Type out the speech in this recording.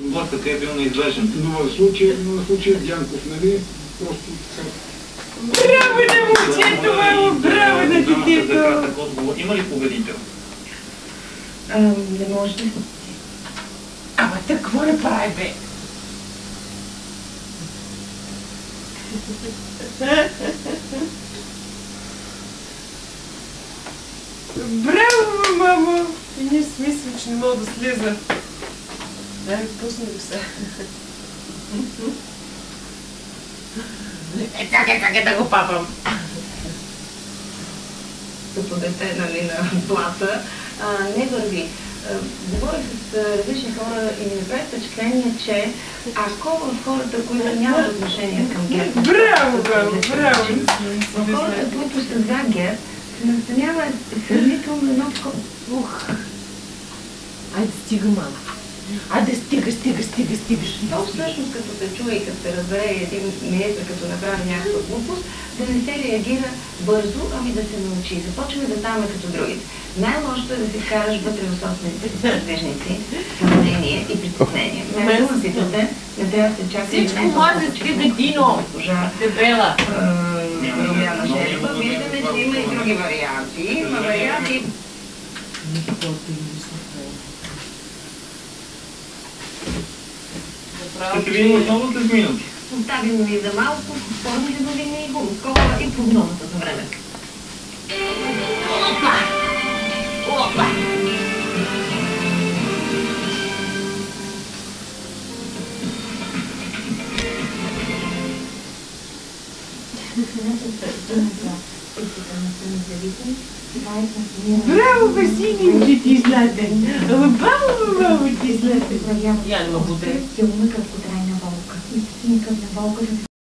блъсъка е бил неизбежен. Но в случая Дянков, нали, просто така... Браво на момчето, мамо! Браво на детето! За кратък отговор. Има ли победител? Не може да... Ама тък, какво не прави, бе? Браво, мамо! И ние си мислим, че не мога да слиза. Дай ми пусна го се. Чакай да го папам. Като дете, нали, на плата, не върви. Говорих с различни хора и ми направи впечатление, че ако в хората, които нямат отношение към ГЕРБ... Браво, браво, браво! В хората, които са за ГЕРБ, се настанява сравнително едно такова... Айде, стига, мама. Айде, стигаш. То всъщност, като се чуе и като се разбере един министр, като направи някаква глупост, да не се реагира бързо, ами да се научи. Започваме да ставаме като другите. Най-лошото е да си вкараш вътре в собствените си подвижници, съмнение и притеснение. Мен да питате, не трябва да се чака... Всичко може да стига, Дино! Дебела! Румяна Желева. Виждаме, че има и други варианти. Има варианти... Ще се видим отново след минути. Оставим ви за малко, формите новини и гумскова и прогнозата за време. Опа! Браво, Василий, че ти златен! Браво, ти златен! Я не мога да. Краткотрайна болка. Истинска болка.